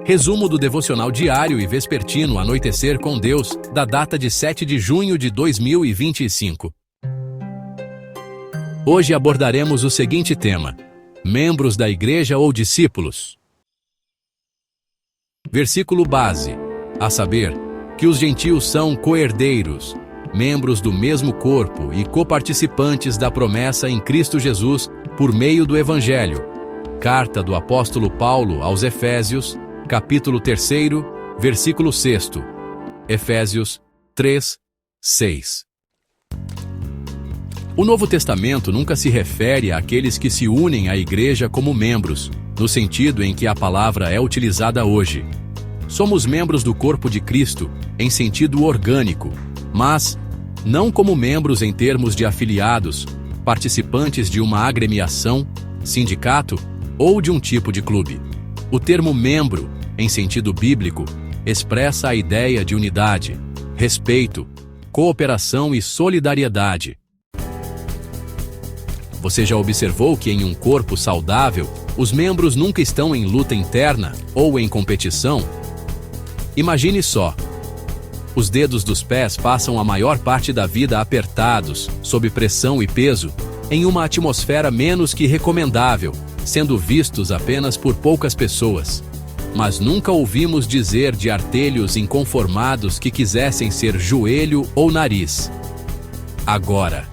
Resumo do devocional diário e vespertino Anoitecer com Deus, da data de 7 de junho de 2025. Hoje abordaremos o seguinte tema: membros da igreja ou discípulos. Versículo base, a saber, que os gentios são co-herdeiros, membros do mesmo corpo e coparticipantes da promessa em Cristo Jesus por meio do Evangelho. Carta do apóstolo Paulo aos Efésios, capítulo 3, versículo 6. Efésios 3, 6. O Novo Testamento nunca se refere àqueles que se unem à igreja como membros, no sentido em que a palavra é utilizada hoje. Somos membros do corpo de Cristo, em sentido orgânico, mas não como membros em termos de afiliados, participantes de uma agremiação, sindicato ou de um tipo de clube. O termo membro, em sentido bíblico, expressa a ideia de unidade, respeito, cooperação e solidariedade. Você já observou que em um corpo saudável, os membros nunca estão em luta interna ou em competição? Imagine só. Os dedos dos pés passam a maior parte da vida apertados, sob pressão e peso, em uma atmosfera menos que recomendável, sendo vistos apenas por poucas pessoas. Mas nunca ouvimos dizer de artelhos inconformados que quisessem ser joelho ou nariz. Agora,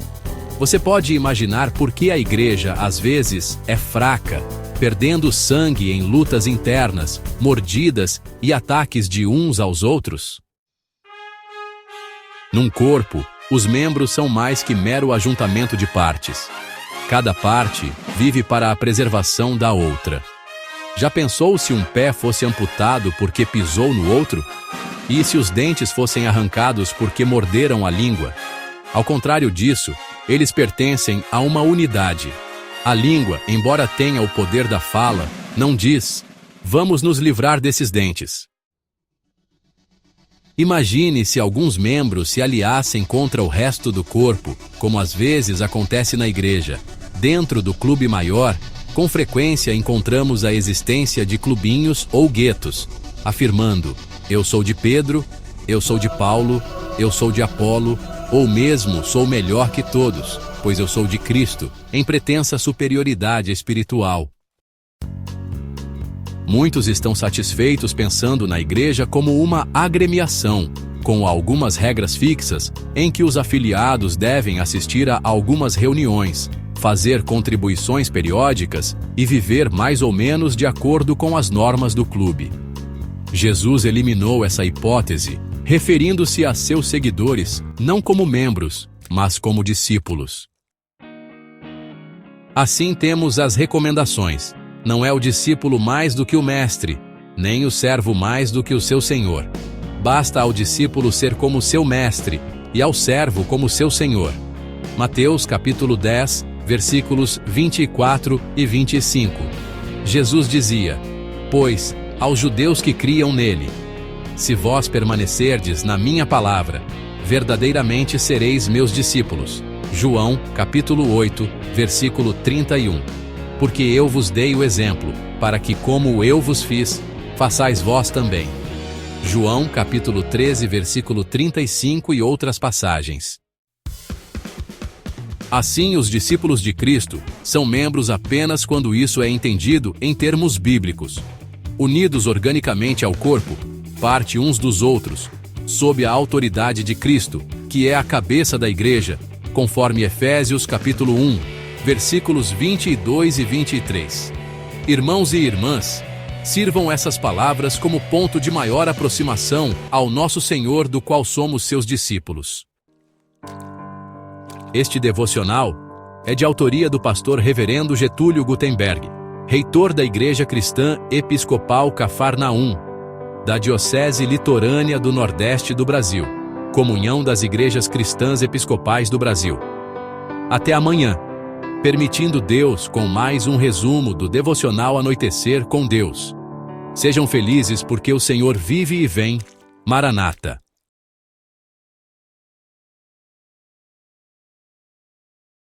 você pode imaginar por que a igreja, às vezes, é fraca, perdendo sangue em lutas internas, mordidas e ataques de uns aos outros? Num corpo, os membros são mais que mero ajuntamento de partes. Cada parte vive para a preservação da outra. Já pensou se um pé fosse amputado porque pisou no outro? E se os dentes fossem arrancados porque morderam a língua? Ao contrário disso, eles pertencem a uma unidade. A língua, embora tenha o poder da fala, não diz: vamos nos livrar desses dentes. Imagine se alguns membros se aliassem contra o resto do corpo, como às vezes acontece na igreja. Dentro do clube maior, com frequência encontramos a existência de clubinhos ou guetos, afirmando: eu sou de Pedro, eu sou de Paulo, eu sou de Apolo, ou mesmo sou melhor que todos, pois eu sou de Cristo, em pretensa superioridade espiritual. Muitos estão satisfeitos pensando na igreja como uma agremiação, com algumas regras fixas, em que os afiliados devem assistir a algumas reuniões, fazer contribuições periódicas e viver mais ou menos de acordo com as normas do clube. Jesus eliminou essa hipótese, referindo-se a seus seguidores não como membros, mas como discípulos. Assim temos as recomendações. Não é o discípulo mais do que o mestre, nem o servo mais do que o seu senhor. Basta ao discípulo ser como seu mestre, e ao servo como seu senhor. Mateus capítulo 10, versículos 24 e 25. Jesus dizia: pois, aos judeus que criam nele: se vós permanecerdes na minha palavra, verdadeiramente sereis meus discípulos. João capítulo 8, versículo 31. Porque eu vos dei o exemplo, para que como eu vos fiz, façais vós também. João capítulo 13, versículo 35 e outras passagens. Assim, os discípulos de Cristo são membros apenas quando isso é entendido em termos bíblicos. Unidos organicamente ao corpo, parte uns dos outros, sob a autoridade de Cristo, que é a cabeça da igreja, conforme Efésios capítulo 1, versículos 22 e 23. Irmãos e irmãs, sirvam essas palavras como ponto de maior aproximação ao nosso Senhor, do qual somos seus discípulos. Este devocional é de autoria do pastor reverendo Getúlio Gutenberg, reitor da Igreja Cristã Episcopal Cafarnaum, da Diocese Litorânea do Nordeste do Brasil, Comunhão das Igrejas Cristãs Episcopais do Brasil. Até amanhã, permitindo Deus, com mais um resumo do devocional Anoitecer com Deus. Sejam felizes porque o Senhor vive e vem. Maranata.